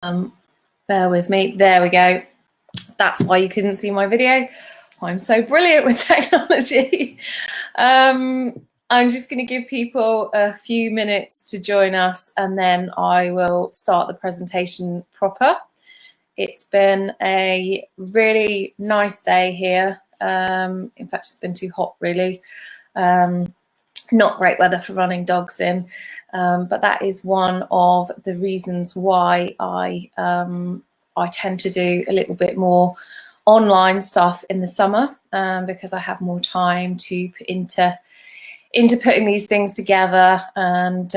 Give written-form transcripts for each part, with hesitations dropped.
Bear with me. There we go. That's why you couldn't see my video. I'm so brilliant with technology. I'm just going to give people a few minutes to join us, and then I will start the presentation proper. It's been a really nice day here. In fact, it's been too hot, really. Not great weather for running dogs in, but that is one of the reasons why I tend to do a little bit more online stuff in the summer, because I have more time to put into putting these things together, and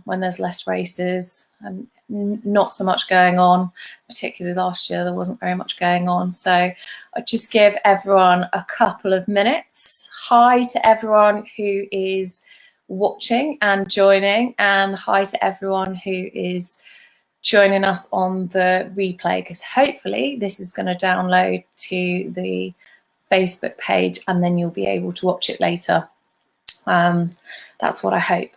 when there's less races and not so much going on, particularly last year there wasn't very much going on. So I just give everyone a couple of minutes. Hi to everyone who is watching and joining, and hi to everyone who is joining us on the replay, because hopefully this is going to download to the Facebook page and then you'll be able to watch it later. That's what I hope.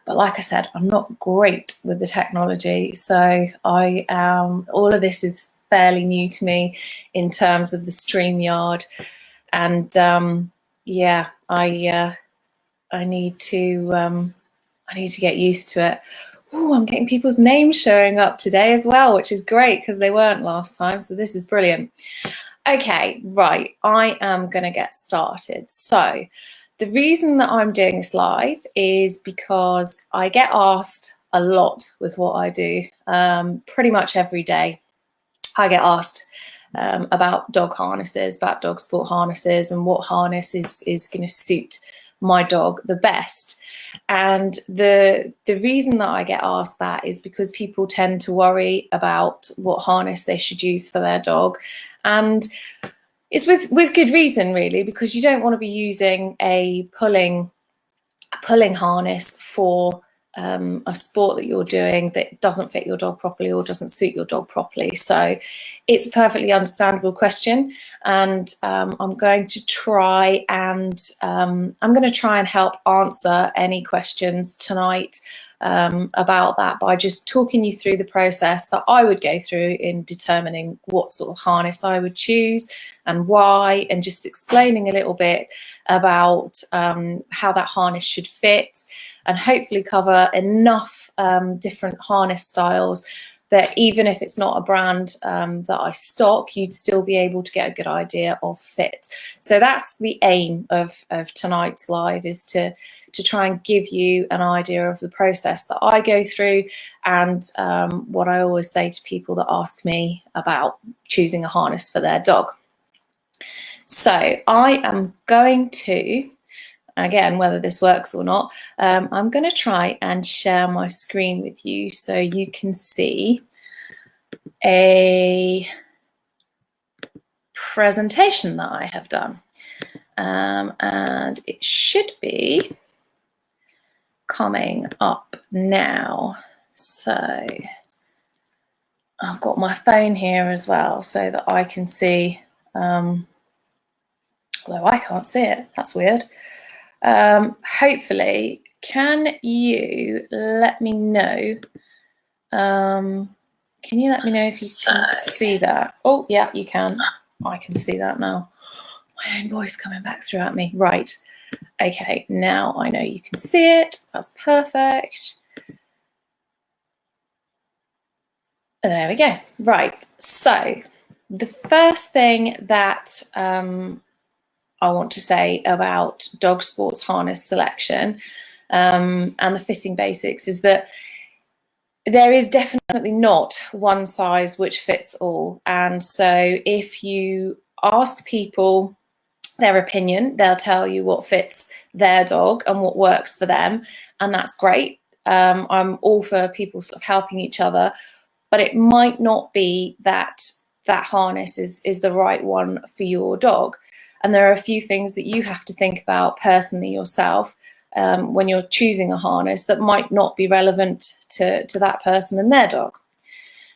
But like I said, I'm not great with the technology, so all of this is fairly new to me in terms of the StreamYard, and yeah, I need to get used to it. Oh, I'm getting people's names showing up today as well, which is great because they weren't last time, so this is brilliant. Okay, right, I am going to get started. So the reason that I'm doing this live is because I get asked a lot with what I do. Pretty much every day I get asked about dog harnesses, about dog sport harnesses, and what harness is going to suit my dog the best. And the reason that I get asked that is because people tend to worry about what harness they should use for their dog, and it's with good reason, really, because you don't want to be using a pulling harness for a sport that you're doing that doesn't fit your dog properly or doesn't suit your dog properly. So it's a perfectly understandable question, and I'm going to try and help answer any questions tonight about that by just talking you through the process that I would go through in determining what sort of harness I would choose and why, and just explaining a little bit about how that harness should fit, and hopefully cover enough different harness styles that even if it's not a brand that I stock, you'd still be able to get a good idea of fit. So that's the aim of tonight's live, is to try and give you an idea of the process that I go through, and what I always say to people that ask me about choosing a harness for their dog. So I am going to, again, whether this works or not, I'm going to try and share my screen with you so you can see a presentation that I have done. And it should be coming up now. So I've got my phone here as well so that I can see, although I can't see it, that's weird. Hopefully, can you let me know? Can you let me know if you can see that? Oh, yeah, you can. I can see that now. My own voice coming back through at me. Right. Okay, now I know you can see it. That's perfect. There we go. Right. So the first thing that I want to say about dog sports harness selection and the fitting basics is that there is definitely not one size which fits all. And so if you ask people their opinion, they'll tell you what fits their dog and what works for them, and that's great. I'm all for people sort of helping each other, but it might not be that that harness is the right one for your dog. And there are a few things that you have to think about personally yourself when you're choosing a harness that might not be relevant to that person and their dog.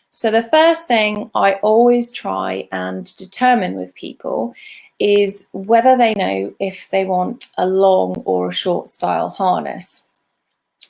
So the first thing I always try and determine with people is whether they know if they want a long or a short style harness.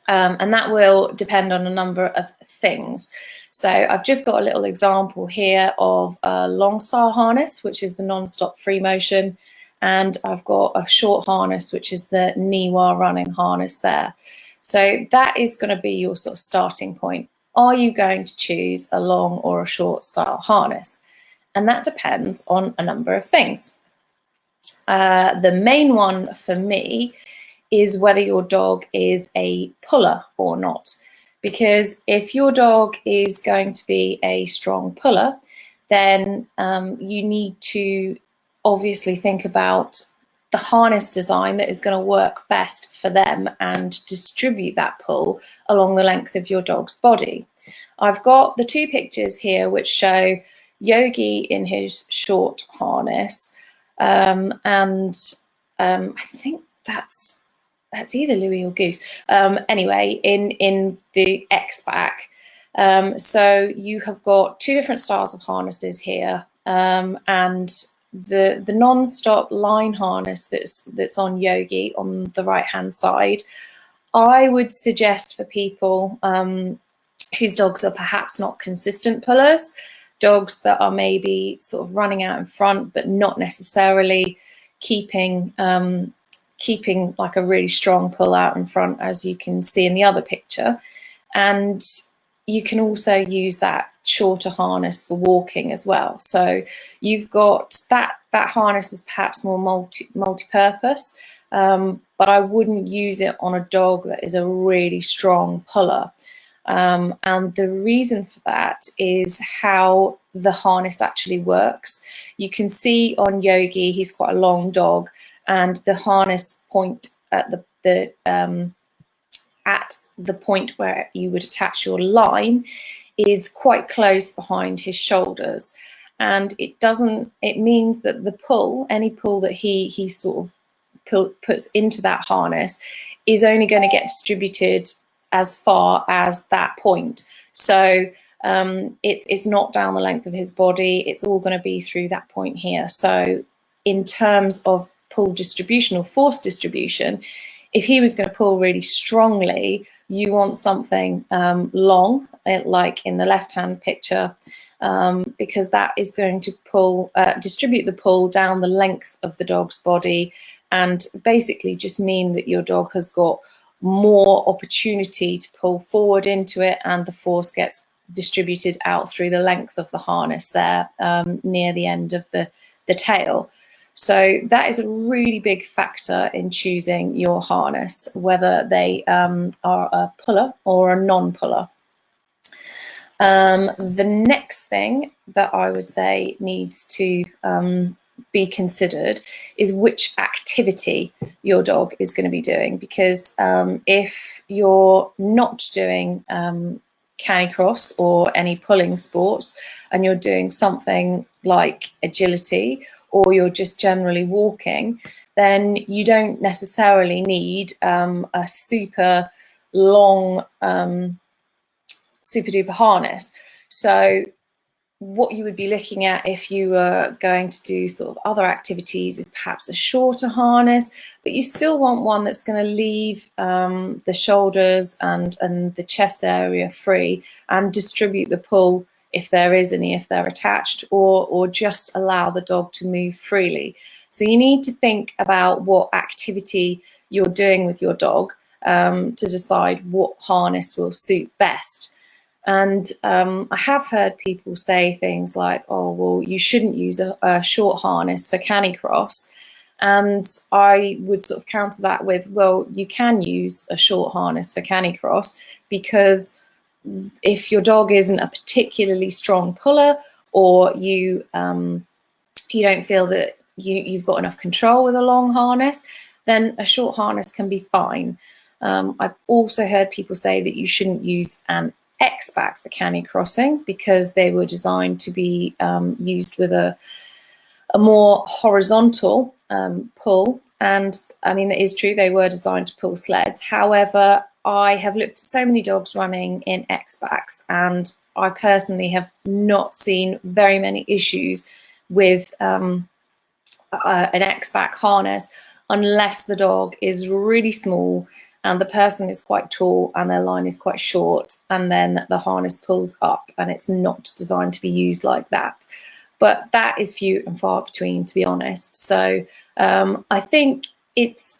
And that will depend on a number of things. So I've just got a little example here of a long style harness, which is the non-stop free motion. And I've got a short harness, which is the knee while running harness there. So that is going to be your sort of starting point. Are you going to choose a long or a short style harness? And that depends on a number of things. The main one for me is whether your dog is a puller or not. Because if your dog is going to be a strong puller, then you need to obviously think about the harness design that is going to work best for them and distribute that pull along the length of your dog's body. I've got the two pictures here which show Yogi in his short harness, and I think that's either Louis or Goose. Anyway, in the X-back. So you have got two different styles of harnesses here, and the non-stop line harness that's on Yogi on the right-hand side, I would suggest for people whose dogs are perhaps not consistent pullers, dogs that are maybe sort of running out in front but not necessarily keeping like a really strong pull out in front, as you can see in the other picture. And you can also use that shorter harness for walking as well. So you've got that harness is perhaps more multi-purpose, but I wouldn't use it on a dog that is a really strong puller. And the reason for that is how the harness actually works. You can see on Yogi, he's quite a long dog, and the harness point at the point where you would attach your line is quite close behind his shoulders, and it means that the pull, any pull that he sort of puts into that harness, is only going to get distributed as far as that point. So it's not down the length of his body, it's all going to be through that point here. So in terms of pull distribution or force distribution, if he was going to pull really strongly, you want something long, like in the left-hand picture, because that is going to distribute the pull down the length of the dog's body, and basically just mean that your dog has got more opportunity to pull forward into it, and the force gets distributed out through the length of the harness there, near the end of the tail. So that is a really big factor in choosing your harness, whether they are a puller or a non-puller. The next thing that I would say needs to be considered is which activity your dog is going to be doing, because if you're not doing canicross or any pulling sports, and you're doing something like agility, or you're just generally walking, then you don't necessarily need a super long super duper harness. So what you would be looking at if you were going to do sort of other activities is perhaps a shorter harness, but you still want one that's going to leave the shoulders and the chest area free and distribute the pull, if there is any, if they're attached, or just allow the dog to move freely. So you need to think about what activity you're doing with your dog to decide what harness will suit best. And I have heard people say things like, oh, well, you shouldn't use a short harness for canicross. And I would sort of counter that with, well, you can use a short harness for canicross, because if your dog isn't a particularly strong puller, or you don't feel that you've got enough control with a long harness, then a short harness can be fine. I've also heard people say that you shouldn't use an X-back for canicrossing, because they were designed to be used with a more horizontal pull. And I mean, it is true, they were designed to pull sleds. However, I have looked at so many dogs running in X-backs, and I personally have not seen very many issues with an X-back harness, unless the dog is really small and the person is quite tall and their line is quite short, and then the harness pulls up, and it's not designed to be used like that. But that is few and far between, to be honest. So I think it's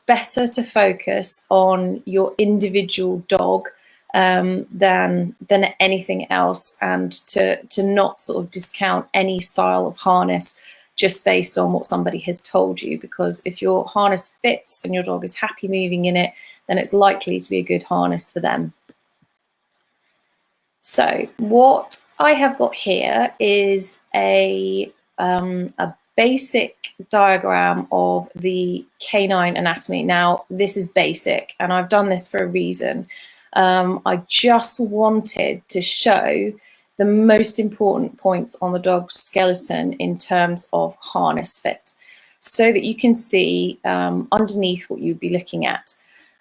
better to focus on your individual dog than anything else, and to not sort of discount any style of harness just based on what somebody has told you, because if your harness fits and your dog is happy moving in it, then it's likely to be a good harness for them. So what I have got here is a basic diagram of the canine anatomy. Now, this is basic, and I've done this for a reason. I just wanted to show the most important points on the dog's skeleton in terms of harness fit, so that you can see underneath what you'd be looking at.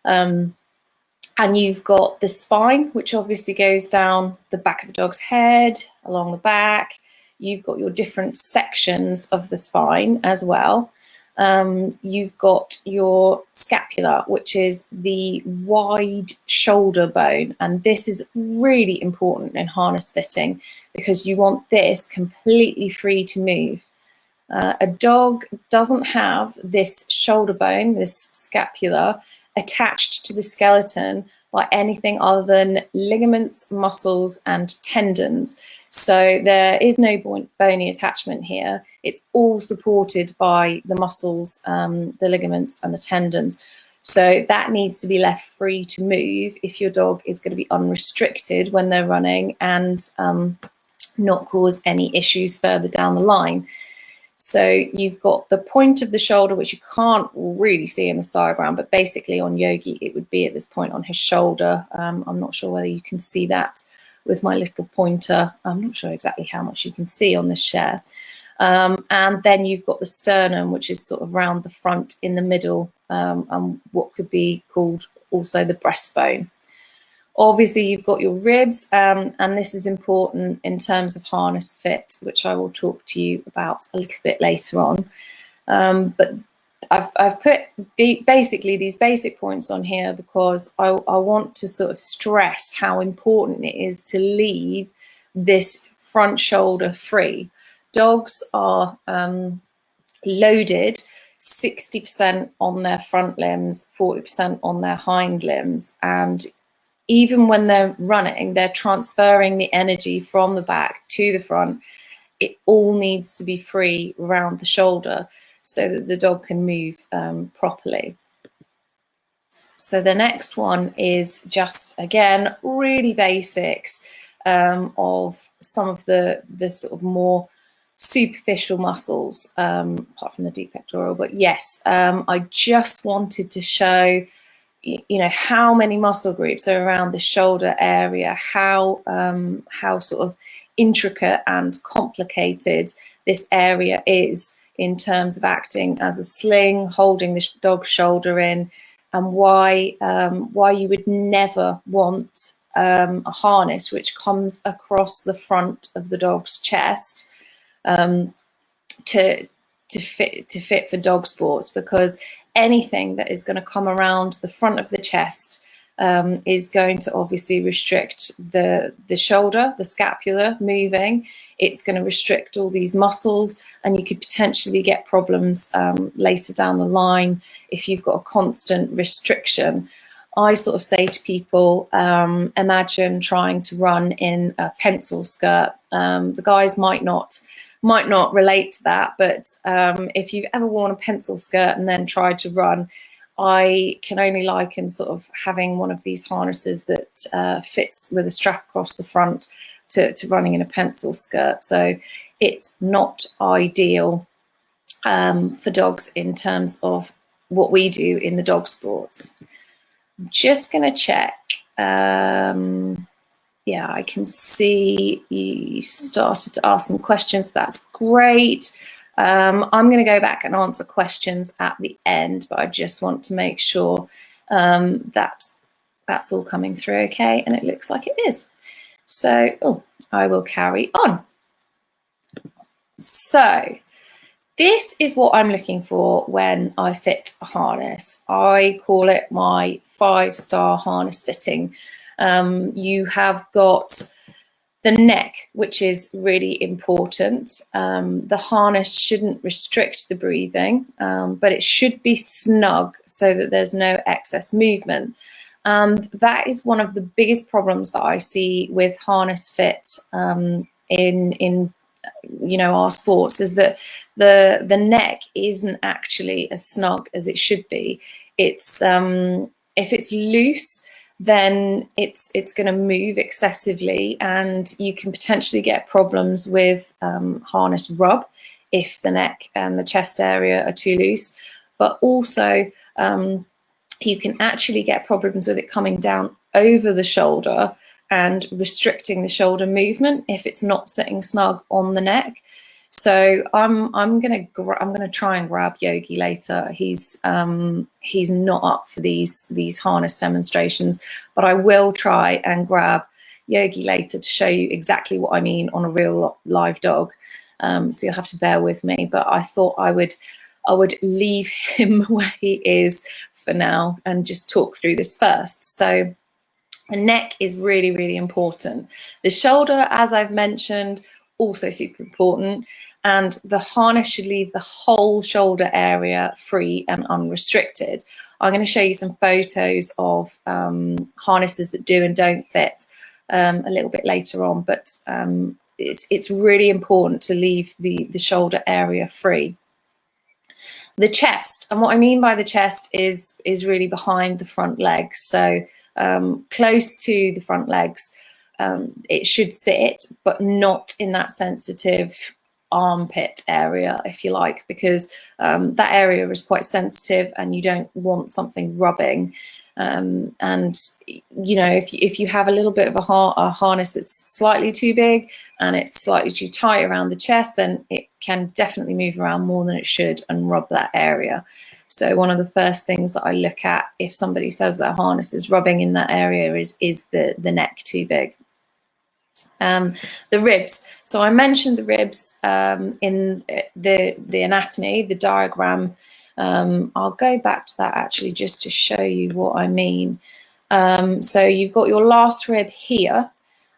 And you've got the spine, which obviously goes down the back of the dog's head, along the back. You've got your different sections of the spine as well. You've got your scapula, which is the wide shoulder bone. And this is really important in harness fitting, because you want this completely free to move. A dog doesn't have this shoulder bone, this scapula, attached to the skeleton by anything other than ligaments, muscles, and tendons. So there is no bony attachment here. It's all supported by the muscles, the ligaments, and the tendons. So that needs to be left free to move if your dog is going to be unrestricted when they're running, and not cause any issues further down the line. So you've got the point of the shoulder, which you can't really see in this diagram, but basically on Yogi, it would be at this point on his shoulder. I'm not sure whether you can see that with my little pointer. I'm not sure exactly how much you can see on this share. And then you've got the sternum, which is sort of round the front in the middle, and what could be called also the breastbone. Obviously, you've got your ribs, and this is important in terms of harness fit, which I will talk to you about a little bit later on. But I've put basically these basic points on here because I want to sort of stress how important it is to leave this front shoulder free. Dogs are loaded 60% on their front limbs, 40% on their hind limbs, and even when they're running, they're transferring the energy from the back to the front. It all needs to be free around the shoulder so that the dog can move properly. So the next one is just, again, really basics of some of the sort of more superficial muscles, apart from the deep pectoral. But yes, I just wanted to show how many muscle groups are around the shoulder area, how sort of intricate and complicated this area is in terms of acting as a sling, holding the dog's shoulder in, and why you would never want a harness which comes across the front of the dog's chest to fit for dog sports, because anything that is going to come around the front of the chest is going to obviously restrict the shoulder, the scapula moving. It's going to restrict all these muscles, and you could potentially get problems later down the line if you've got a constant restriction. I sort of say to people, imagine trying to run in a pencil skirt. The guys might not relate to that, but if you've ever worn a pencil skirt and then tried to run, I can only liken sort of having one of these harnesses that fits with a strap across the front to running in a pencil skirt. So it's not ideal for dogs in terms of what we do in the dog sports. I'm just going to check. Yeah, I can see you started to ask some questions. That's great. I'm going to go back and answer questions at the end, but I just want to make sure that that's all coming through okay, and it looks like it is. So I will carry on. So This is what I'm looking for when I fit a harness. I call it my 5-star harness fitting. You have got the neck, which is really important. The harness shouldn't restrict the breathing, but it should be snug so that there's no excess movement. And that is one of the biggest problems that I see with harness fit in our sports, is that the neck isn't actually as snug as it should be. It's if it's loose, then it's going to move excessively, and you can potentially get problems with harness rub if the neck and the chest area are too loose. But also you can actually get problems with it coming down over the shoulder and restricting the shoulder movement if it's not sitting snug on the neck. So I'm gonna try and grab Yogi later. He's not up for these harness demonstrations, but I will try and grab Yogi later to show you exactly what I mean on a real live dog. So you'll have to bear with me. But I thought I would leave him where he is for now and just talk through this first. So the neck is really, really important. The shoulder, as I've mentioned, also super important. And the harness should leave the whole shoulder area free and unrestricted. I'm going to show you some photos of harnesses that do and don't fit a little bit later on, but it's really important to leave the shoulder area free. The chest, and what I mean by the chest is really behind the front legs. So close to the front legs, it should sit, but not in that sensitive armpit area, if you like, because that area is quite sensitive and you don't want something rubbing. And if you have a little bit of a harness that's slightly too big and it's slightly too tight around the chest, then it can definitely move around more than it should and rub that area. So one of the first things that I look at if somebody says their harness is rubbing in that area is the neck too big. The ribs. So I mentioned the ribs in the anatomy, the diagram. I'll go back to that actually just to show you what I mean. So you've got your last rib here,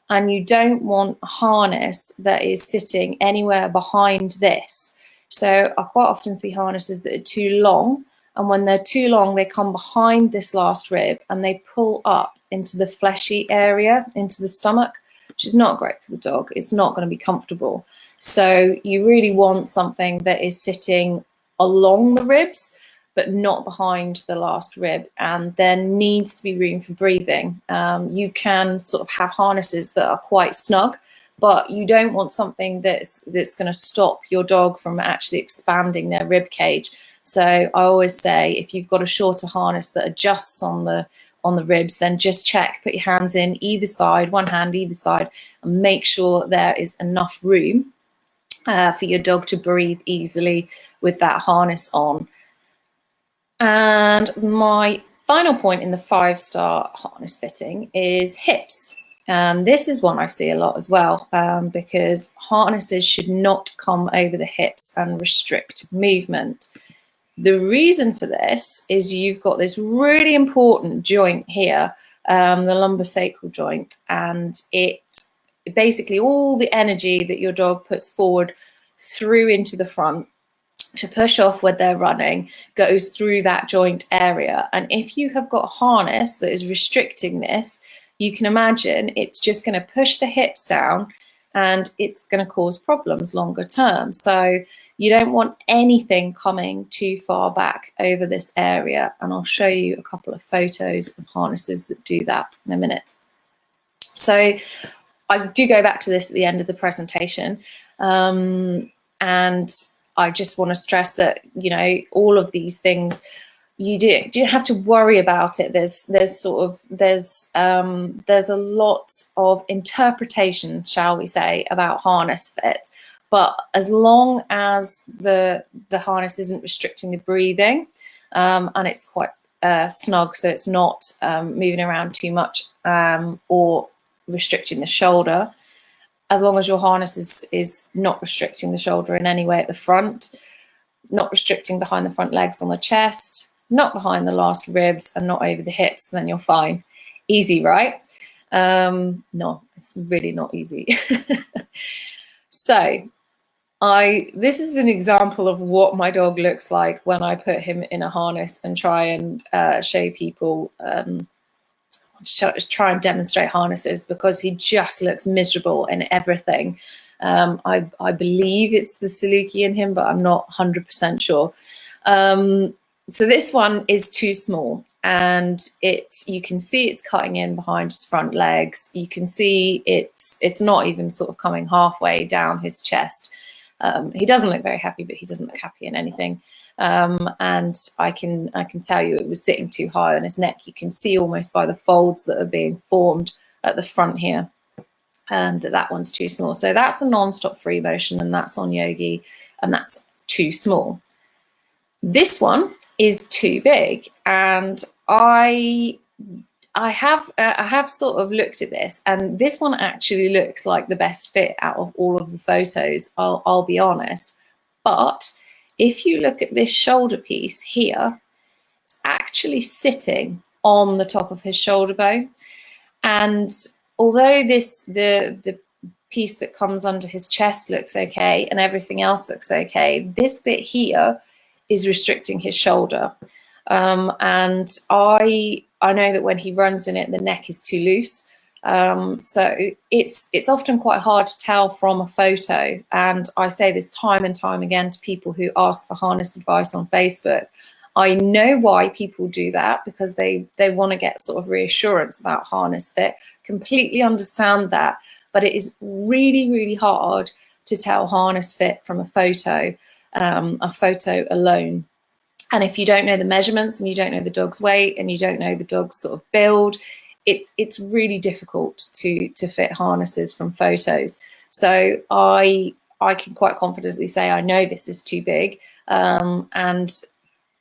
and you don't want a harness that is sitting anywhere behind this. So I quite often see harnesses that are too long, and when they're too long, they come behind this last rib and they pull up into the fleshy area, into the stomach, which is not great for the dog. It's not going to be comfortable. So you really want something that is sitting along the ribs, but not behind the last rib, and there needs to be room for breathing. You can sort of have harnesses that are quite snug, but you don't want something that's going to stop your dog from actually expanding their rib cage. So I always say, if you've got a shorter harness that adjusts on the ribs, then just check, put your hands in either side, one hand either side, and make sure there is enough room for your dog to breathe easily with that harness on. And my final point in the 5-star harness fitting is hips. And this is one I see a lot as well, because harnesses should not come over the hips and restrict movement. The reason for this is you've got this really important joint here, the lumbosacral joint, and it basically all the energy that your dog puts forward through into the front to push off when they're running goes through that joint area. And if you have got a harness that is restricting this, you can imagine it's just going to push the hips down and it's going to cause problems longer term. So you don't want anything coming too far back over this area. And I'll show you a couple of photos of harnesses that do that in a minute. So I do go back to this at the end of the presentation. And I just want to stress that, all of these things, you don't have to worry about it. There's a lot of interpretation, shall we say, about harness fit. But as long as the harness isn't restricting the breathing, and it's quite snug, so it's not moving around too much or restricting the shoulder, as long as your harness is not restricting the shoulder in any way at the front, not restricting behind the front legs on the chest, not behind the last ribs, and not over the hips, then you're fine. Easy, right? No, it's really not easy. So this is an example of what my dog looks like when I put him in a harness and try and show people, try and demonstrate harnesses, because he just looks miserable in everything. I believe it's the Saluki in him, but I'm not 100% sure. So this one is too small, and you can see it's cutting in behind his front legs. You can see it's not even sort of coming halfway down his chest. He doesn't look very happy, but he doesn't look happy in anything. And I can tell you it was sitting too high on his neck. You can see almost by the folds that are being formed at the front here, that one's too small. So that's a non-stop free motion, and that's on Yogi, and that's too small. This one is too big, and I have sort of looked at this, and this one actually looks like the best fit out of all of the photos, I'll be honest. But if you look at this shoulder piece here, it's actually sitting on the top of his shoulder bone. And although the piece that comes under his chest looks okay and everything else looks okay, this bit here is restricting his shoulder. And I know that when he runs in it, the neck is too loose. So it's often quite hard to tell from a photo. And I say this time and time again to people who ask for harness advice on Facebook. I know why people do that, because they want to get sort of reassurance about harness fit. Completely understand that. But it is really, really hard to tell harness fit from a photo alone. And if you don't know the measurements, and you don't know the dog's weight, and you don't know the dog's sort of build, it's really difficult to fit harnesses from photos. So I can quite confidently say I know this is too big, and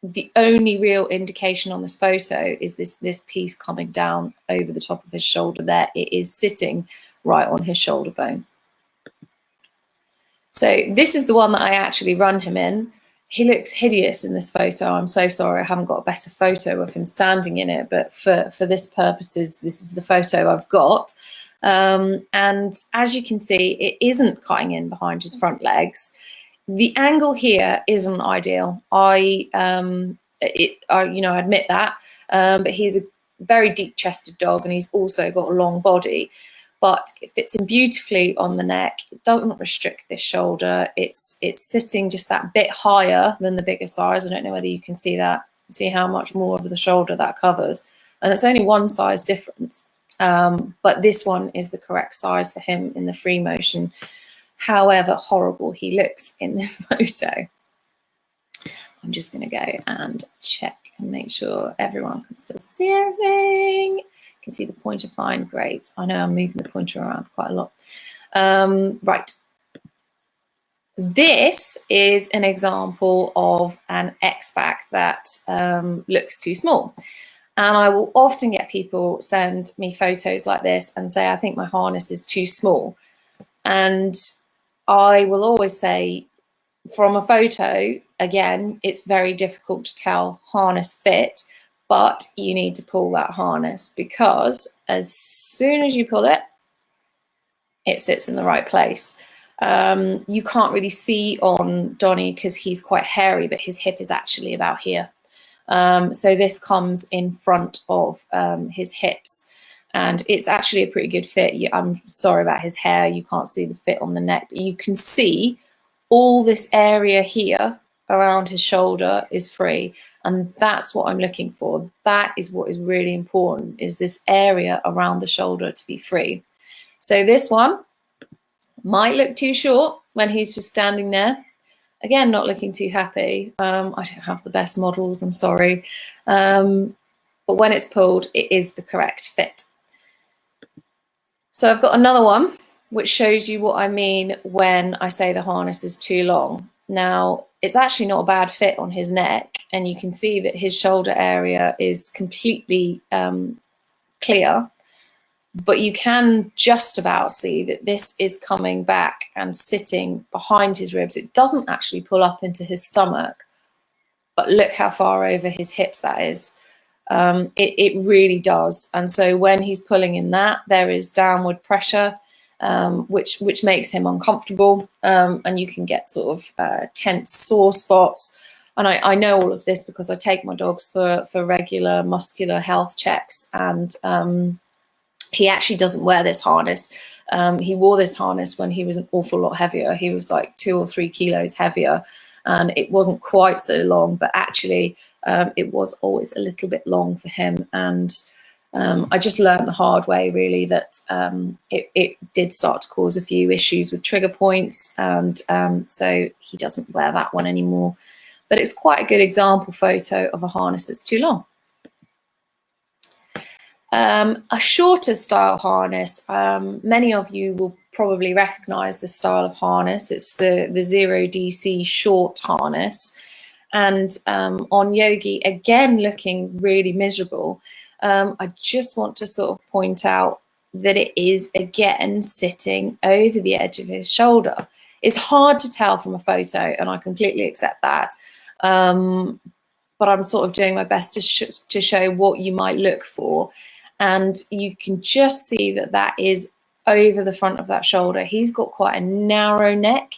the only real indication on this photo is this piece coming down over the top of his shoulder there. It is sitting right on his shoulder bone. So this is the one that I actually run him in. He looks hideous in this photo. I'm so sorry I haven't got a better photo of him standing in it, but for this purposes, this is the photo I've got. And as you can see, it isn't cutting in behind his front legs. The angle here isn't ideal. I admit that, but he's a very deep-chested dog, and he's also got a long body. But it fits in beautifully on the neck. It doesn't restrict this shoulder. It's sitting just that bit higher than the bigger size. I don't know whether you can see that. See how much more of the shoulder that covers. And it's only one size difference. But this one is the correct size for him in the free motion. However horrible he looks in this photo. I'm just going to go and check and make sure everyone can still see everything. Can see the pointer fine. Great. I know I'm moving the pointer around quite a lot. Right. This is an example of an X-back that looks too small. And I will often get people send me photos like this and say, I think my harness is too small. And I will always say, from a photo, again, it's very difficult to tell harness fit. But you need to pull that harness, because as soon as you pull it, it sits in the right place. You can't really see on Donnie because he's quite hairy, but his hip is actually about here. So this comes in front of his hips, and it's actually a pretty good fit. I'm sorry about his hair. You can't see the fit on the neck, but you can see all this area here around his shoulder is free, and that's what I'm looking for. That is what is really important, is this area around the shoulder to be free. So this one might look too short when he's just standing there. Again, not looking too happy. I don't have the best models, I'm sorry. But when it's pulled, it is the correct fit. So I've got another one which shows you what I mean when I say the harness is too long. Now, it's actually not a bad fit on his neck, and you can see that his shoulder area is completely clear. but you can just about see that this is coming back and sitting behind his ribs. It doesn't actually pull up into his stomach, but look how far over his hips that is. It really does. And so when he's pulling in that, there is downward pressure, which makes him uncomfortable, and you can get sort of tense sore spots. And I know all of this because I take my dogs for regular muscular health checks, and he actually doesn't wear this harness. He wore this harness when he was an awful lot heavier. He was like 2 or 3 kilos heavier, and it wasn't quite so long, but actually it was always a little bit long for him. And I just learned the hard way, really, that it did start to cause a few issues with trigger points, and so he doesn't wear that one anymore. But it's quite a good example photo of a harness that's too long. A shorter style harness, many of you will probably recognize the style of harness. It's the 0 DC short harness. And on Yogi, again, looking really miserable, I just want to sort of point out that it is, again, sitting over the edge of his shoulder. It's hard to tell from a photo, and I completely accept that. But I'm sort of doing my best to show what you might look for. And you can just see that that is over the front of that shoulder. He's got quite a narrow neck,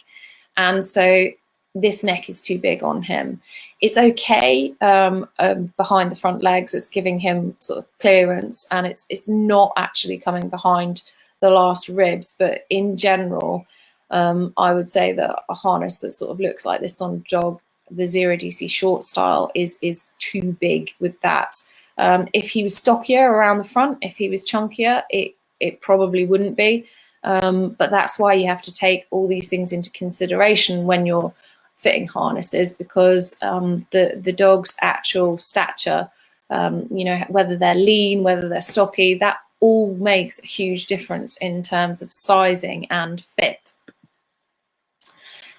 and so this neck is too big on him. It's okay behind the front legs. It's giving him sort of clearance, and it's not actually coming behind the last ribs. But in general, I would say that a harness that sort of looks like this on a dog, the 0 DC short style, is too big with that. If he was stockier around the front, if he was chunkier, it probably wouldn't be. But that's why you have to take all these things into consideration when you're fitting harnesses, because the dog's actual stature, you know, whether they're lean, whether they're stocky, that all makes a huge difference in terms of sizing and fit.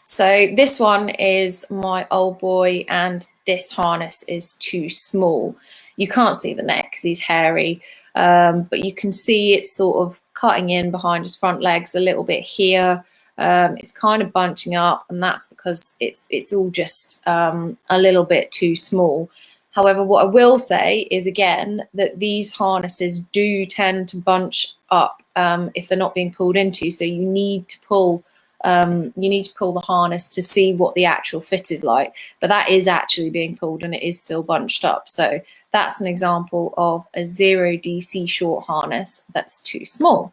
So this one is my old boy, and this harness is too small. You can't see the neck because he's hairy, but you can see it's sort of cutting in behind his front legs a little bit here. It's kind of bunching up, and that's because it's all just a little bit too small. However, what I will say is, again, that these harnesses do tend to bunch up if they're not being pulled into. So you need to pull the harness to see what the actual fit is like, but that is actually being pulled and it is still bunched up. So that's an example of a 0 DC short harness that's too small.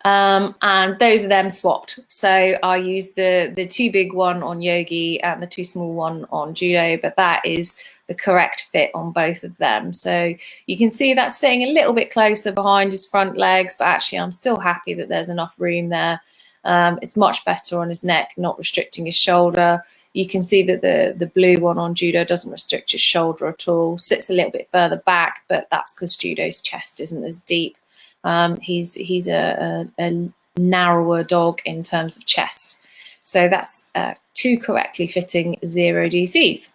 And those are them swapped. So I use the too big one on Yogi and the too small one on Judo, but that is the correct fit on both of them. So you can see that's sitting a little bit closer behind his front legs, but actually I'm still happy that there's enough room there. It's much better on his neck, not restricting his shoulder. You can see that the blue one on Judo doesn't restrict his shoulder at all, sits a little bit further back, but that's because Judo's chest isn't as deep. He's a narrower dog in terms of chest. So that's 2 correctly fitting 0 DCs.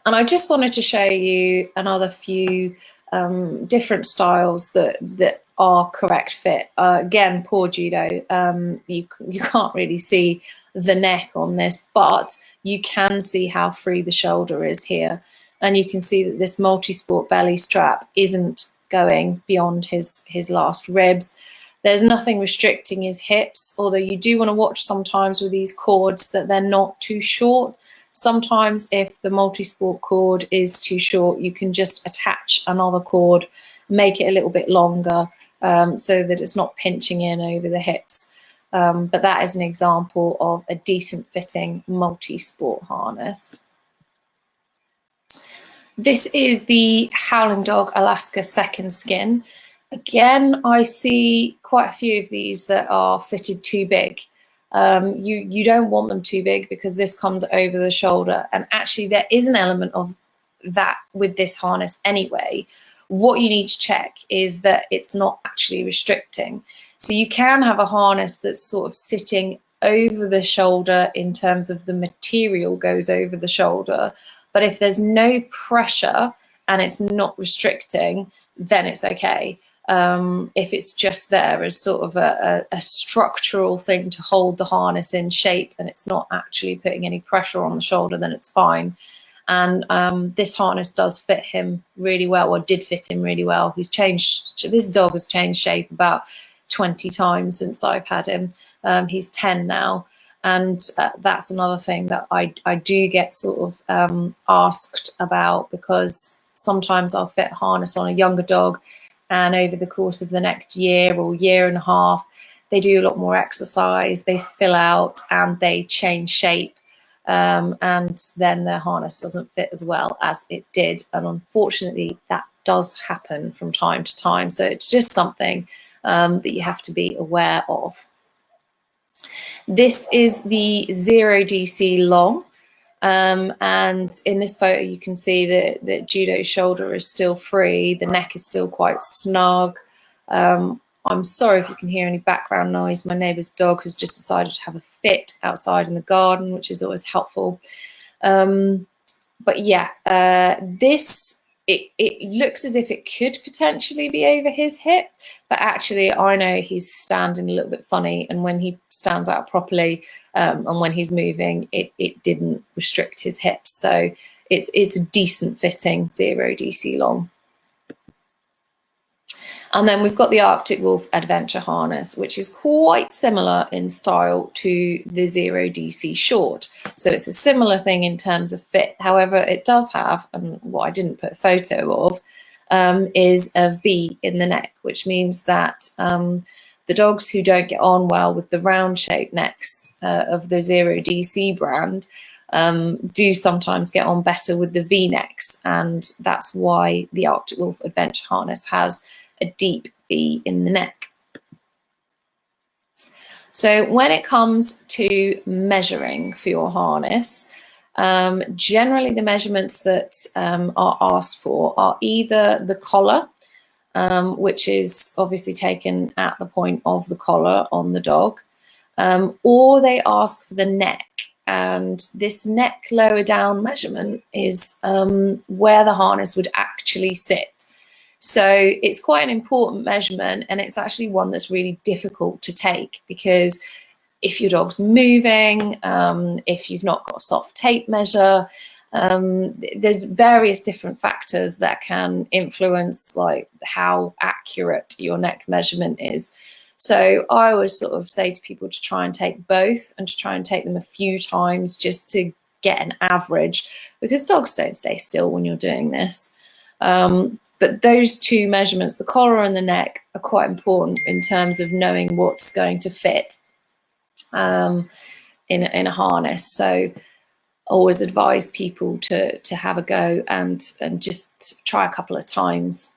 And I just wanted to show you another few different styles that are correct fit. Again, poor Judo, you can't really see the neck on this, but you can see how free the shoulder is here. And you can see that this multi-sport belly strap isn't going beyond his last ribs. There's nothing restricting his hips, although you do want to watch sometimes with these cords that they're not too short. Sometimes if the multi-sport cord is too short, you can just attach another cord, make it a little bit longer so that it's not pinching in over the hips. But that is an example of a decent fitting multi-sport harness. This is the Howling Dog Alaska Second Skin. Again, I see quite a few of these that are fitted too big. You don't want them too big because this comes over the shoulder, and actually there is an element of that with this harness anyway. What you need to check is that it's not actually restricting. So you can have a harness that's sort of sitting over the shoulder in terms of the material goes over the shoulder, but if there's no pressure and it's not restricting, then it's okay. If it's just there as sort of a structural thing to hold the harness in shape and it's not actually putting any pressure on the shoulder, then it's fine. And this harness does fit him really well, or did fit him really well. This dog has changed shape about 20 times since I've had him. He's 10 now. And that's another thing that I do get sort of asked about, because sometimes I'll fit a harness on a younger dog, and over the course of the next year or year and a half, they do a lot more exercise, they fill out and they change shape. And then their harness doesn't fit as well as it did. And unfortunately, that does happen from time to time. So it's just something that you have to be aware of. This is the 0DC long. And in this photo, you can see that Judo's shoulder is still free. The neck is still quite snug. I'm sorry if you can hear any background noise. My neighbour's dog has just decided to have a fit outside in the garden, which is always helpful. But yeah, it looks as if it could potentially be over his hip, but actually I know he's standing a little bit funny, and when he stands out properly and when he's moving, it didn't restrict his hips. So it's a decent fitting 0DC long. And then we've got the Arctic Wolf Adventure harness, which is quite similar in style to the 0DC short. So it's a similar thing in terms of fit. However, it does have, and what I didn't put a photo of, is a V in the neck, which means that the dogs who don't get on well with the round shaped necks of the 0DC brand do sometimes get on better with the V necks. And that's why the Arctic Wolf Adventure harness has a deep V in the neck. So when it comes to measuring for your harness, generally the measurements that are asked for are either the collar, which is obviously taken at the point of the collar on the dog, or they ask for the neck. And this neck lower down measurement is where the harness would actually sit. So it's quite an important measurement, and it's actually one that's really difficult to take, because if your dog's moving, if you've not got a soft tape measure, there's various different factors that can influence like how accurate your neck measurement is. So I always sort of say to people to try and take both, and to try and take them a few times just to get an average, because dogs don't stay still when you're doing this. But those two measurements, the collar and the neck, are quite important in terms of knowing what's going to fit in a harness. So I always advise people to have a go and just try a couple of times.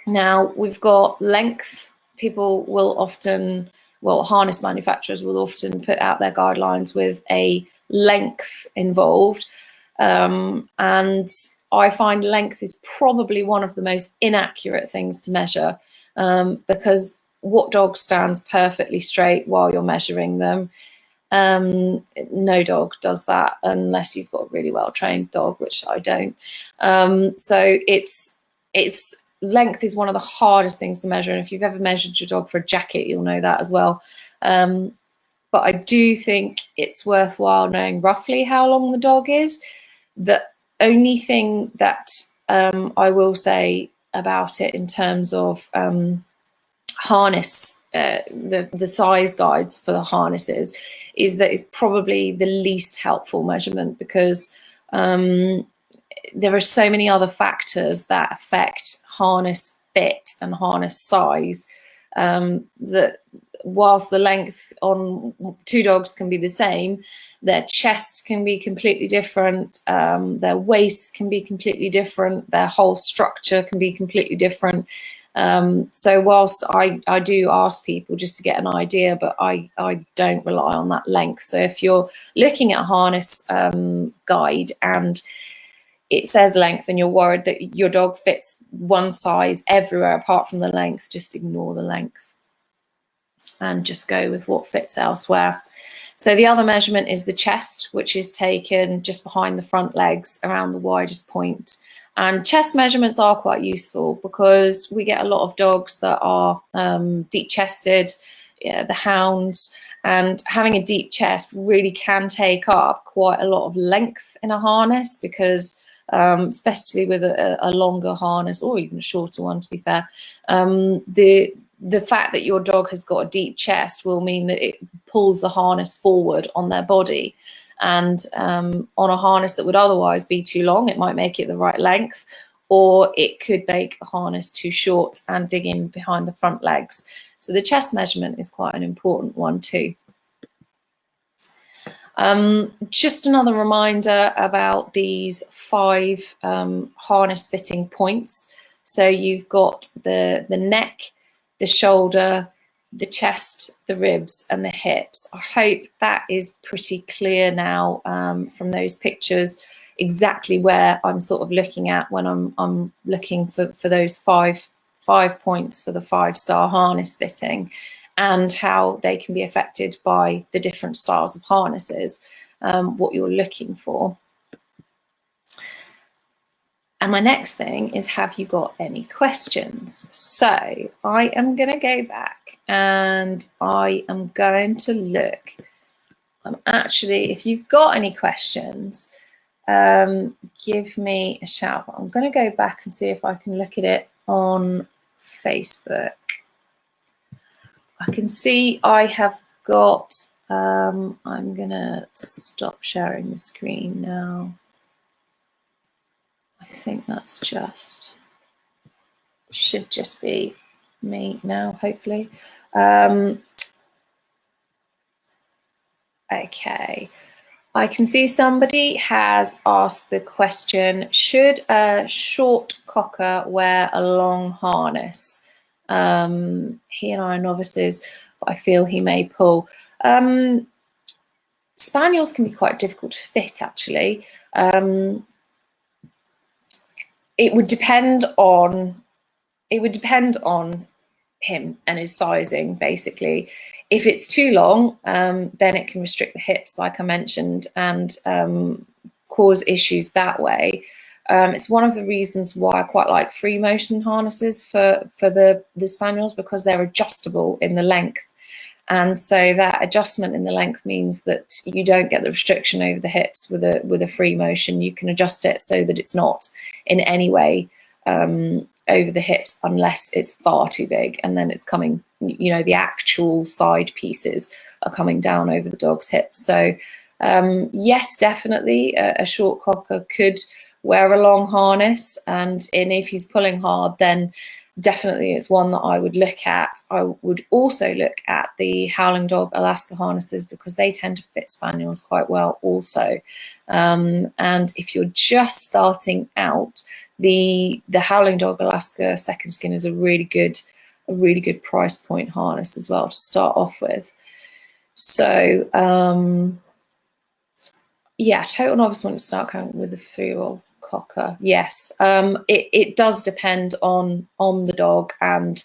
Now we've got length. People will often, well, harness manufacturers will often put out their guidelines with a length involved, and I find length is probably one of the most inaccurate things to measure, because what dog stands perfectly straight while you're measuring them? No dog does that unless you've got a really well trained dog, which I don't. So it's length is one of the hardest things to measure, and if you've ever measured your dog for a jacket, you'll know that as well. But I do think it's worthwhile knowing roughly how long the dog is. The only thing that I will say about it in terms of harness, the size guides for the harnesses, is that it's probably the least helpful measurement, because there are so many other factors that affect harness fit and harness size, that whilst the length on two dogs can be the same, their chest can be completely different, their waist can be completely different, their whole structure can be completely different. So whilst I do ask people just to get an idea, but I don't rely on that length. So if you're looking at a harness guide and it says length and you're worried that your dog fits one size everywhere apart from the length, just ignore the length and just go with what fits elsewhere. So the other measurement is the chest, which is taken just behind the front legs around the widest point. And chest measurements are quite useful because we get a lot of dogs that are deep chested, the hounds, and having a deep chest really can take up quite a lot of length in a harness because especially with a longer harness or even a shorter one, to be fair, the fact that your dog has got a deep chest will mean that it pulls the harness forward on their body. And on a harness that would otherwise be too long, it might make it the right length, or it could make a harness too short and dig in behind the front legs. So the chest measurement is quite an important one too. Just another reminder about these 5 harness fitting points. So you've got the neck, the shoulder, the chest, the ribs and the hips. I hope that is pretty clear now from those pictures, exactly where I'm sort of looking at when I'm looking for those five points for the 5-star harness fitting, and how they can be affected by the different styles of harnesses, what you're looking for. And my next thing is, have you got any questions? So I am going to go back and I am going to look. Actually, if you've got any questions, give me a shout. I'm going to go back and see if I can look at it on Facebook. I can see I have got, I'm going to stop sharing the screen now. I think that's should just be me now, hopefully. Okay, I can see somebody has asked the question, should a short cocker wear a long harness? He and I are novices, but I feel he may pull. Spaniels can be quite difficult to fit, actually. It would depend on him and his sizing, basically. If it's too long, then it can restrict the hips, like I mentioned, and cause issues that way. It's one of the reasons why I quite like free motion harnesses for the Spaniels, because they're adjustable in the length. And so that adjustment in the length means that you don't get the restriction over the hips with a free motion. You can adjust it so that it's not in any way over the hips unless it's far too big, and then it's coming, you know, the actual side pieces are coming down over the dog's hips. So yes, definitely a short cocker could wear a long harness, and if he's pulling hard, then definitely it's one that I would look at. I would also look at the Howling Dog Alaska harnesses, because they tend to fit Spaniels quite well also. And if you're just starting out, the Howling Dog Alaska Second Skin is a really good price point harness as well to start off with. So yeah, total novice want to start counting with a 3-year-old cocker. Yes, it does depend on the dog and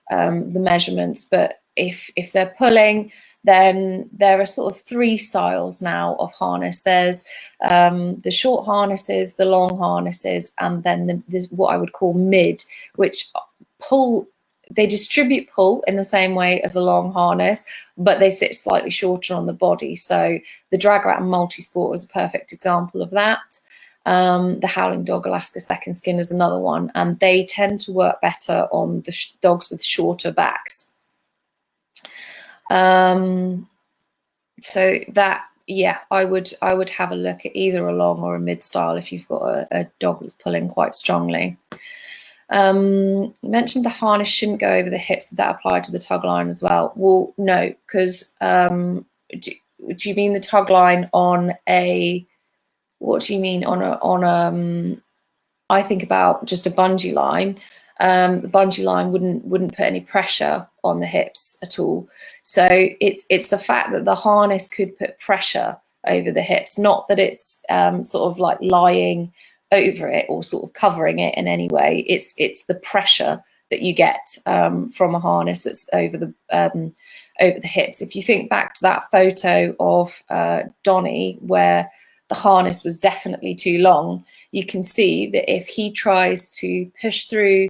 the measurements, but if they're pulling, then there are sort of 3 styles now of harness. There's the short harnesses, the long harnesses, and then the what I would call mid, which pull. They distribute pull in the same way as a long harness, but they sit slightly shorter on the body. So the Dragrattan Multisport is a perfect example of that. The Howling Dog Alaska Second Skin is another one, and they tend to work better on the dogs with shorter backs. So that, yeah, I would have a look at either a long or a mid style if you've got a dog that's pulling quite strongly. You mentioned the harness shouldn't go over the hips. Did that apply to the tug line as well? Well, no, because do you mean the tug line on a, what do you mean on a I think about just a bungee line. The bungee line wouldn't put any pressure on the hips at all. So it's the fact that the harness could put pressure over the hips, not that it's sort of like lying over it or sort of covering it in any way. It's the pressure that you get from a harness that's over the hips. If you think back to that photo of Donnie where the harness was definitely too long, you can see that if he tries to push through,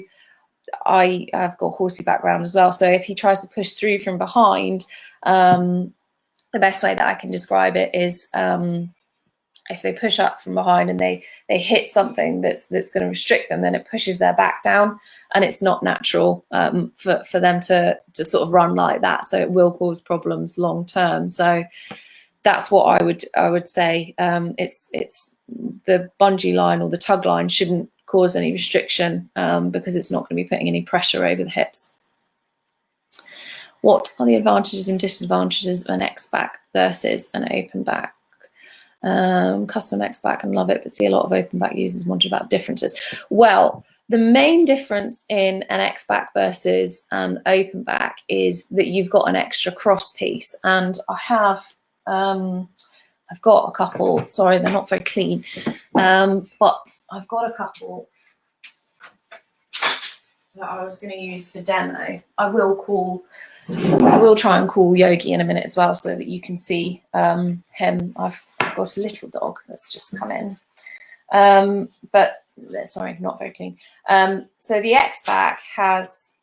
I've got horsey background as well, so if he tries to push through from behind, the best way that I can describe it is if they push up from behind and they hit something that's going to restrict them, then it pushes their back down, and it's not natural for them to sort of run like that. So it will cause problems long term. So that's what I would say. It's the bungee line or the tug line shouldn't cause any restriction because it's not going to be putting any pressure over the hips. What are the advantages and disadvantages of an X-back versus an open back? Custom X-back and love it, but see a lot of open back users wonder about differences. Well, the main difference in an X-back versus an open back is that you've got an extra cross piece, and I have I've got a couple. Sorry, they're not very clean, but I've got a couple that I was going to use for demo. I will try and call Yogi in a minute as well, so that you can see him. I've got a little dog that's just come in, but sorry, not very clean. So the X-back has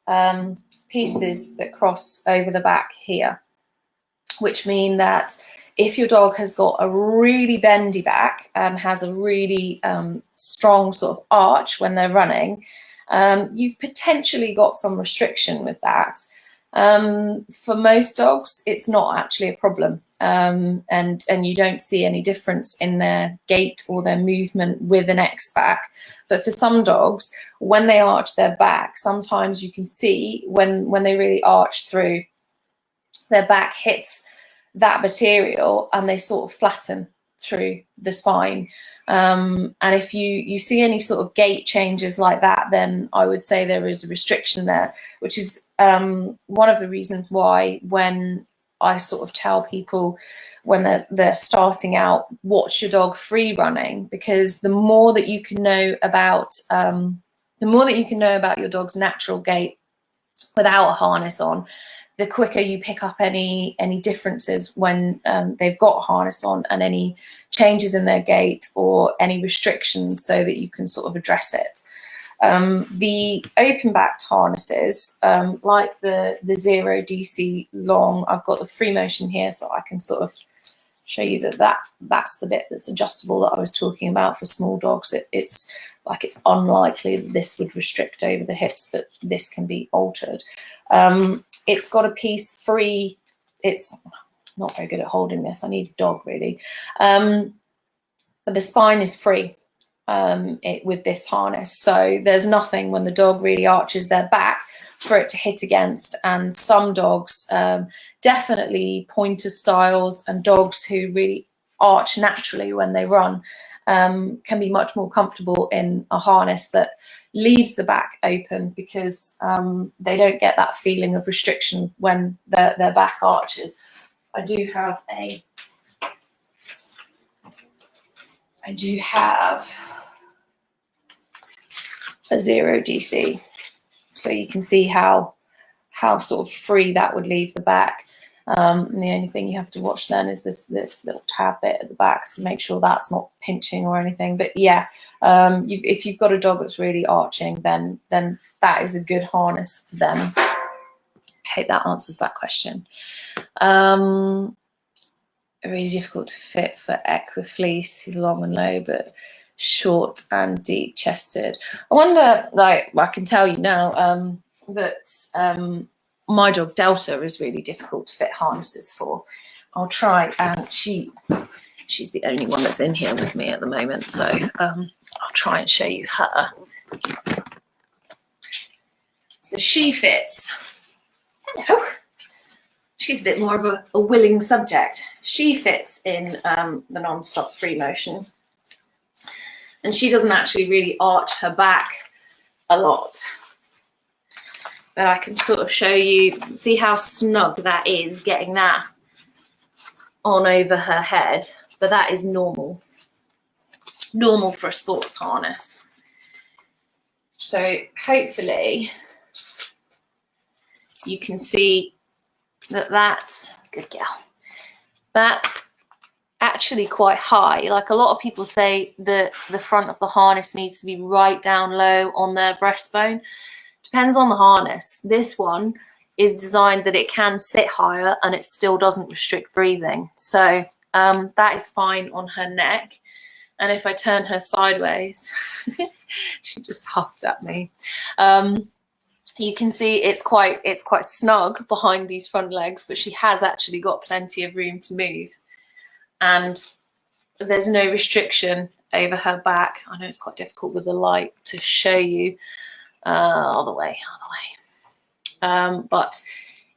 pieces that cross over the back here, which mean that if your dog has got a really bendy back and has a really strong sort of arch when they're running, you've potentially got some restriction with that. For most dogs, it's not actually a problem, and you don't see any difference in their gait or their movement with an X-back. But for some dogs, when they arch their back, sometimes you can see when they really arch through, their back hits that material and they sort of flatten through the spine. And if you see any sort of gait changes like that, then I would say there is a restriction there, which is one of the reasons why when I sort of tell people when they're starting out, watch your dog free running, because the more that you can know about your dog's natural gait without a harness on, the quicker you pick up any differences when they've got a harness on, and any changes in their gait or any restrictions, so that you can sort of address it. The open-backed harnesses, like the 0 DC long, I've got the free motion here, so I can sort of show you that's the bit that's adjustable that I was talking about for small dogs. It's unlikely that this would restrict over the hips, but this can be altered. It's got a piece free. It's not very good at holding this. I need a dog really. But the spine is free with this harness. So there's nothing when the dog really arches their back for it to hit against. And some dogs, definitely pointer styles and dogs who really arch naturally when they run, can be much more comfortable in a harness that leaves the back open, because they don't get that feeling of restriction when their back arches. I do have a 0 DC, so you can see how sort of free that would leave the back. And the only thing you have to watch then is this little tab bit at the back, so make sure that's not pinching or anything. But yeah, if you've got a dog that's really arching, then that is a good harness for them. I hope that answers that question. Really difficult to fit for Equifleece. He's long and low, but short and deep chested. I wonder, like, well, I can tell you now that my dog Delta is really difficult to fit harnesses for. I'll try, and she's the only one that's in here with me at the moment, so I'll try and show you her. So she fits. Hello. She's a bit more of a willing subject. She fits in the non-stop free motion, and she doesn't actually really arch her back a lot. But I can sort of show you, see how snug that is, getting that on over her head. But that is normal for a sports harness. So hopefully you can see that's, good girl, that's actually quite high. Like a lot of people say that the front of the harness needs to be right down low on their breastbone. Depends on the harness. This one is designed that it can sit higher and it still doesn't restrict breathing. So that is fine on her neck. And if I turn her sideways, she just huffed at me. You can see it's quite snug behind these front legs, but she has actually got plenty of room to move. And there's no restriction over her back. I know it's quite difficult with the light to show you all the way. But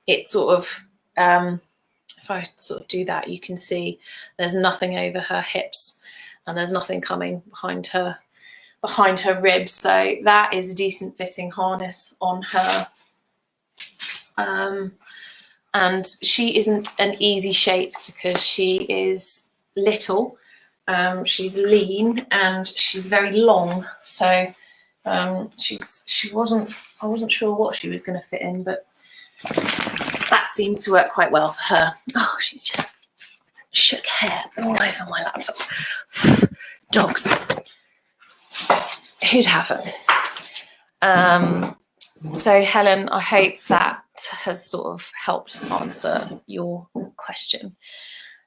it sort of, if I sort of do that, you can see there's nothing over her hips and there's nothing coming behind her ribs. So that is a decent fitting harness on her. And she isn't an easy shape because she is little, she's lean, and she's very long. So I wasn't sure what she was going to fit in, but that seems to work quite well for her. Oh, she's just shook hair all over my laptop. Dogs. Who'd have them? So Helen, I hope that has sort of helped answer your question.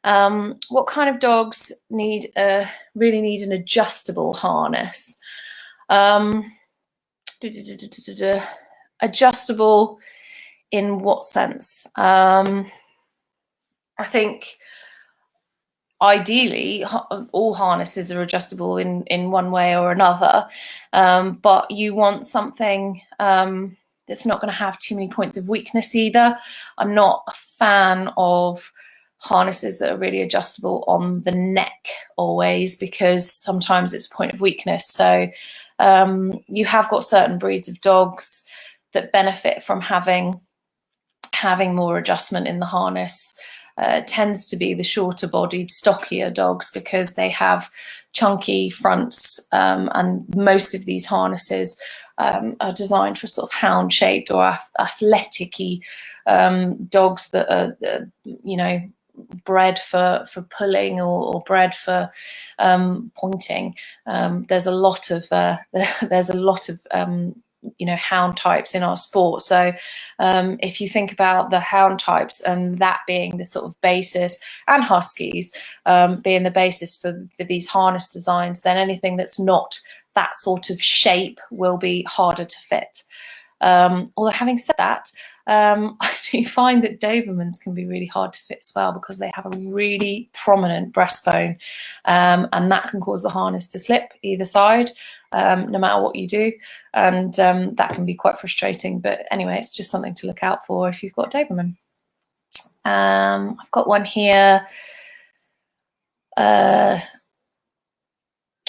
What kind of dogs really need an adjustable harness? Adjustable in what sense? I think ideally all harnesses are adjustable in one way or another, but you want something that's not going to have too many points of weakness either. I'm not a fan of harnesses that are really adjustable on the neck always, because sometimes it's a point of weakness. So you have got certain breeds of dogs that benefit from having more adjustment in the harness. Tends to be the shorter bodied, stockier dogs, because they have chunky fronts, and most of these harnesses are designed for sort of hound shaped or athletic-y dogs that are bred for pulling or bred for pointing. There's a lot of hound types in our sport. So if you think about the hound types and that being the sort of basis, and huskies being the basis for these harness designs, then anything that's not that sort of shape will be harder to fit. Although having said that, I do find that Dobermans can be really hard to fit as well, because they have a really prominent breastbone, and that can cause the harness to slip either side, no matter what you do, and that can be quite frustrating. But anyway, it's just something to look out for if you've got Doberman. I've got one here.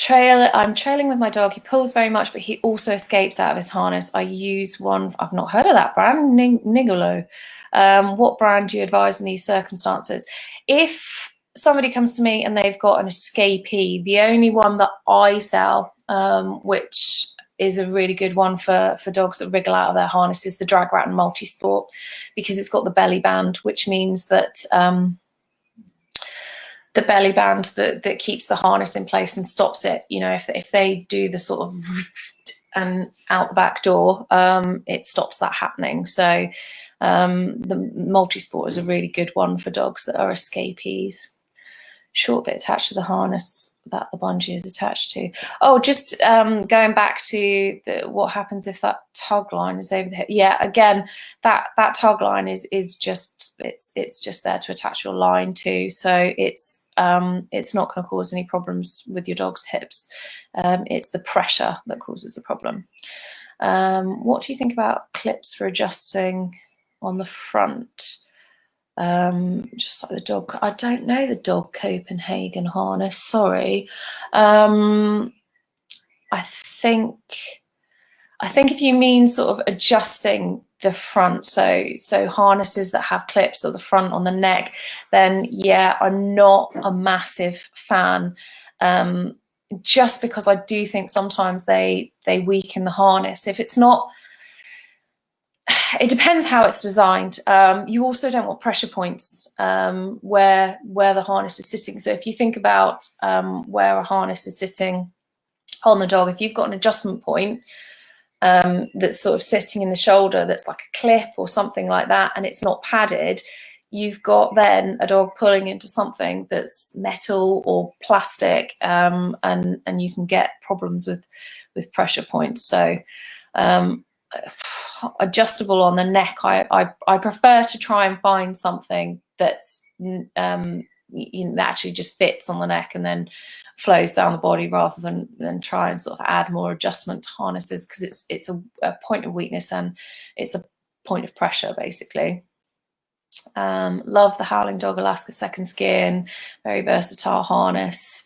I'm trailing with my dog. He pulls very much, but he also escapes out of his harness. I use one, I've not heard of that brand, Nigolo. What brand do you advise in these circumstances? If somebody comes to me and they've got an escapee, the only one that I sell, which is a really good one for dogs that wriggle out of their harness, is the Dragrattan Multisport, because it's got the belly band, which means that the belly band that keeps the harness in place and stops it. You know, if they do the sort of and out the back door, it stops that happening. So the Multisport is a really good one for dogs that are escapees. Short bit attached to the harness that the bungee is attached to. Oh, just going back to what happens if that tug line is over the hip. Yeah, again, that tug line is just it's just there to attach your line to, so it's not going to cause any problems with your dog's hips. It's the pressure that causes the problem. What do you think about clips for adjusting on the front? Just like the dog, I don't know the dog Copenhagen harness, sorry. I think if you mean sort of adjusting the front, so harnesses that have clips at the front on the neck, then yeah, I'm not a massive fan, just because I do think sometimes they weaken the harness. If it's not it depends how it's designed. You also don't want pressure points where the harness is sitting. So if you think about where a harness is sitting on the dog, if you've got an adjustment point that's sort of sitting in the shoulder, that's like a clip or something like that, and it's not padded, you've got then a dog pulling into something that's metal or plastic, and you can get problems with pressure points. So adjustable on the neck, I prefer to try and find something that's that actually just fits on the neck and then flows down the body, rather than try and sort of add more adjustment to harnesses, because it's a point of weakness and it's a point of pressure basically. Love the Howling Dog Alaska second skin, very versatile harness.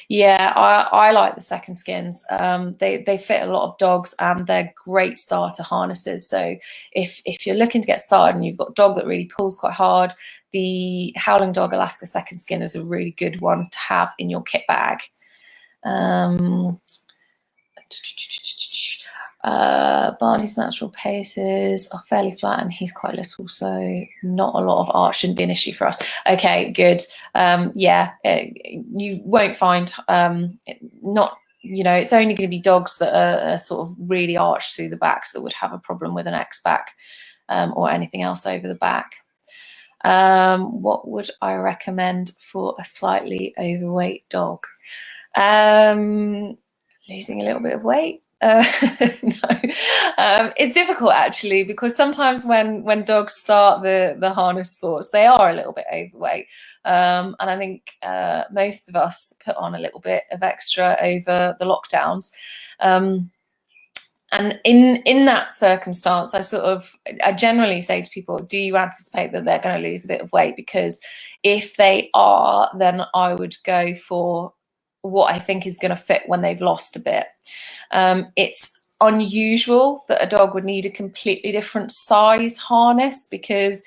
Yeah, I like the second skins. They fit a lot of dogs and they're great starter harnesses. So if you're looking to get started and you've got a dog that really pulls quite hard, the Howling Dog Alaska second skin is a really good one to have in your kit bag. Barney's natural paces are fairly flat and he's quite little, so not a lot of arch shouldn't be an issue for us. Okay, good. Yeah, you won't find not, you know, it's only going to be dogs that are sort of really arched through the backs that would have a problem with an X back or anything else over the back. What would I recommend for a slightly overweight dog? Losing a little bit of weight. No, it's difficult actually, because sometimes when dogs start the harness sports, they are a little bit overweight, and I think most of us put on a little bit of extra over the lockdowns, and in that circumstance, I generally say to people, do you anticipate that they're going to lose a bit of weight? Because if they are, then I would go for what I think is going to fit when they've lost a bit. It's unusual that a dog would need a completely different size harness, because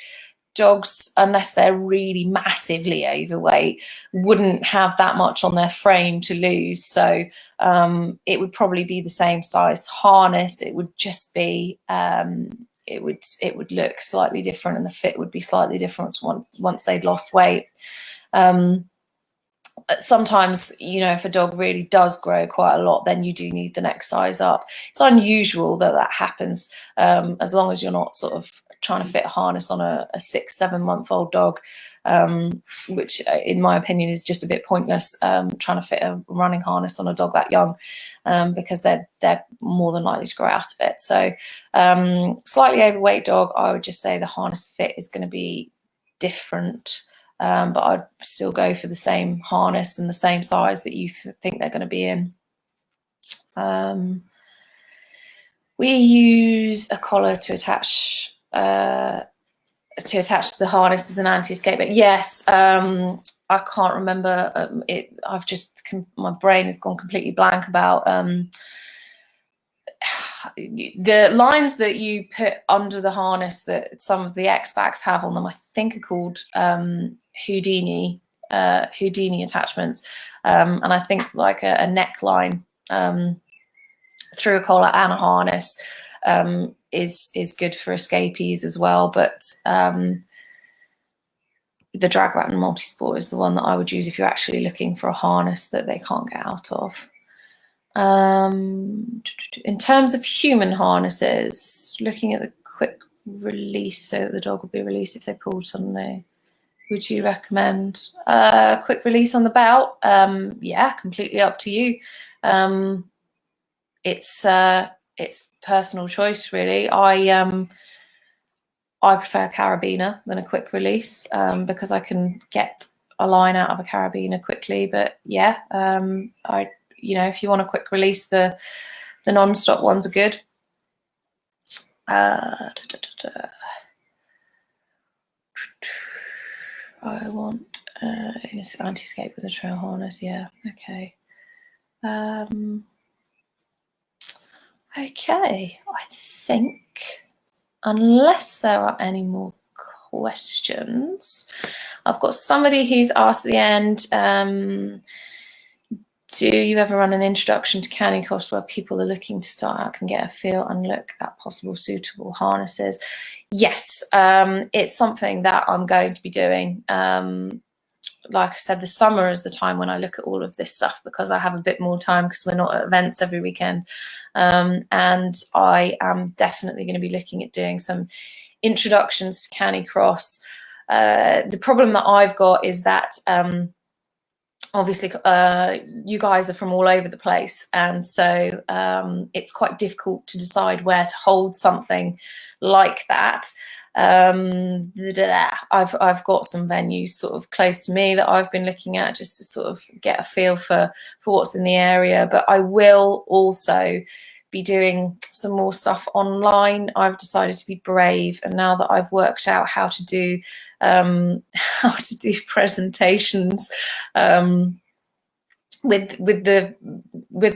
dogs, unless they're really massively overweight, wouldn't have that much on their frame to lose. So it would probably be the same size harness. It would just be it would look slightly different, and the fit would be slightly different once they'd lost weight. Sometimes, you know, if a dog really does grow quite a lot, then you do need the next size up. It's unusual that happens, as long as you're not sort of trying to fit a harness on a 6-7 month old dog, which in my opinion is just a bit pointless, trying to fit a running harness on a dog that young, because they're more than likely to grow out of it. So slightly overweight dog, I would just say the harness fit is going to be different. But I'd still go for the same harness and the same size that you think they're going to be in. We use a collar to attach the harness as an anti-escape. But yes, I can't remember it. My brain has gone completely blank about the lines that you put under the harness that some of the X-Backs have on them. I think are called Houdini attachments, and I think like a neckline through a collar and a harness is good for escapees as well. But the Dragrattan Multisport is the one that I would use if you're actually looking for a harness that they can't get out of. In terms of human harnesses, looking at the quick release so that the dog will be released if they pulled suddenly, would you recommend quick release on the belt? Yeah, completely up to you. It's personal choice really. I prefer a carabiner than a quick release, because I can get a line out of a carabiner quickly. But yeah, you know, if you want a quick release, the non-stop ones are good. I want anti-escape with a trail harness. Yeah, okay. Okay, I think, unless there are any more questions, I've got somebody who's asked at the end, Do you ever run an introduction to Canicross where people are looking to start out can get a feel and look at possible suitable harnesses? Yes, it's something that I'm going to be doing. Like I said, the summer is the time when I look at all of this stuff because I have a bit more time because we're not at events every weekend. And I am definitely going to be looking at doing some introductions to Canicross. The problem that I've got is that obviously you guys are from all over the place, and so it's quite difficult to decide where to hold something like that. I've got some venues sort of close to me that I've been looking at just to sort of get a feel for what's in the area, but I will also be doing some more stuff online. I've decided to be brave, and now that I've worked out how to do presentations with the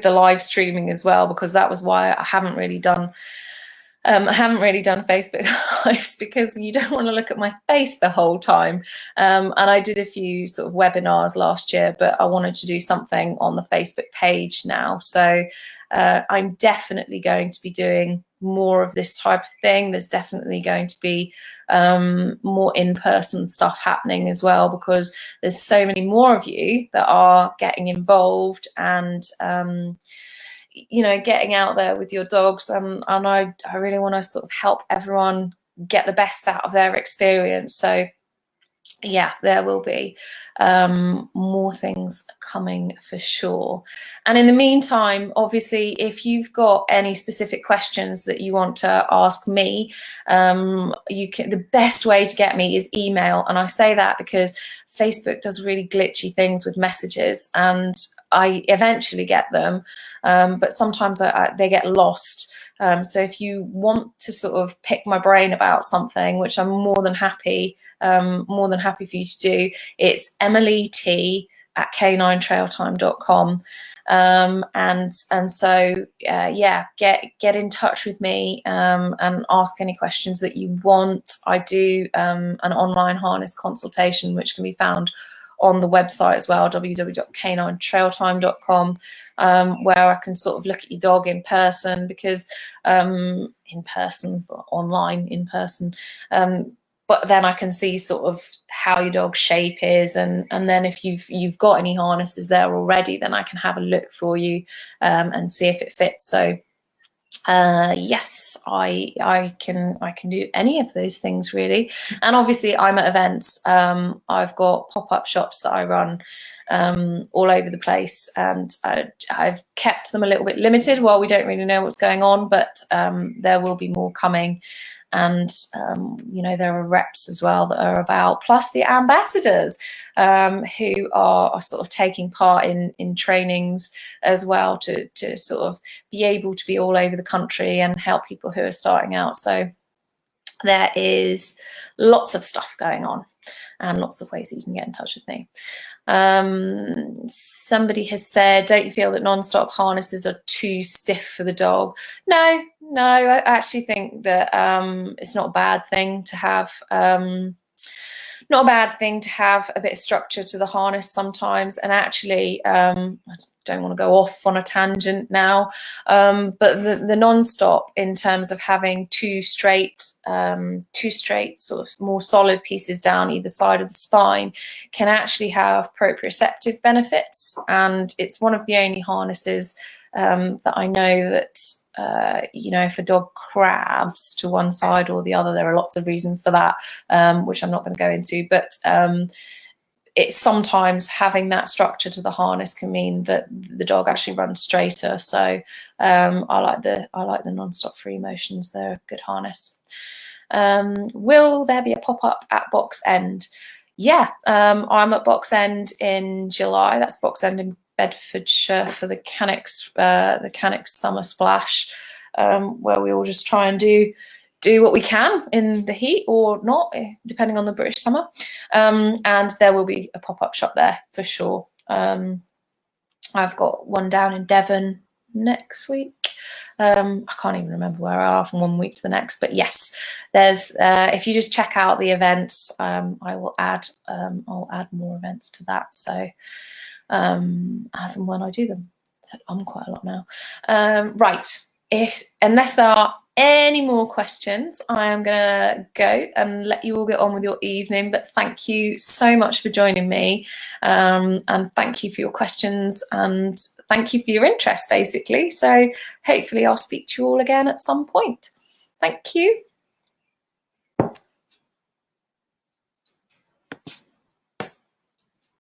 live streaming as well, because that was why I haven't really done Facebook Lives, because you don't want to look at my face the whole time. And I did a few sort of webinars last year, but I wanted to do something on the Facebook page now. So I'm definitely going to be doing more of this type of thing. There's definitely going to be more in-person stuff happening as well, because there's so many more of you that are getting involved and you know, getting out there with your dogs, and I really want to sort of help everyone get the best out of their experience. So yeah, there will be more things coming for sure. And in the meantime, obviously, if you've got any specific questions that you want to ask me, the best way to get me is email. And I say that because Facebook does really glitchy things with messages, and I eventually get them, but sometimes they get lost. So if you want to sort of pick my brain about something, which I'm more than happy for you to do, it's emilyt@caninetrailtime.com. And so yeah, get in touch with me and ask any questions that you want. I do an online harness consultation, which can be found on the website as well, www.caninetrailtime.com, where I can sort of look at your dog in person, because in person, online in person, but then I can see sort of how your dog's shape is, and then if you've got any harnesses there already, then I can have a look for you and see if it fits. So yes, I can do any of those things really. And obviously I'm at events. I've got pop-up shops that I run all over the place, and I've kept them a little bit limited while we don't really know what's going on, but there will be more coming. And you know, there are reps as well that are about, plus the ambassadors who are sort of taking part in trainings as well, to sort of be able to be all over the country and help people who are starting out. So there is lots of stuff going on and lots of ways that you can get in touch with me. Somebody has said, don't you feel that non-stop harnesses are too stiff for the dog? No, I actually think that it's not a bad thing to have not a bad thing to have a bit of structure to the harness sometimes. And actually, I don't want to go off on a tangent now, but the non-stop, in terms of having two straight sort of more solid pieces down either side of the spine, can actually have proprioceptive benefits. And it's one of the only harnesses that I know that you know, if a dog crabs to one side or the other, there are lots of reasons for that, which I'm not going to go into, but it's sometimes having that structure to the harness can mean that the dog actually runs straighter. So I like the non-stop free motions. They're a good harness. Will there be a pop-up at Box End? Yeah, I'm at Box End in July. That's Box End in Bedfordshire for the Canix Summer Splash, where we all just try and do what we can in the heat, or not, depending on the British summer. And there will be a pop-up shop there for sure. I've got one down in Devon next week. I can't even remember where I are from one week to the next, but yes, there's if you just check out the events, I'll add more events to that. So as and when I do them. I'm quite a lot now. Right, unless there are any more questions, I am going to go and let you all get on with your evening. But thank you so much for joining me, and thank you for your questions, and thank you for your interest, basically. So hopefully I'll speak to you all again at some point. Thank you.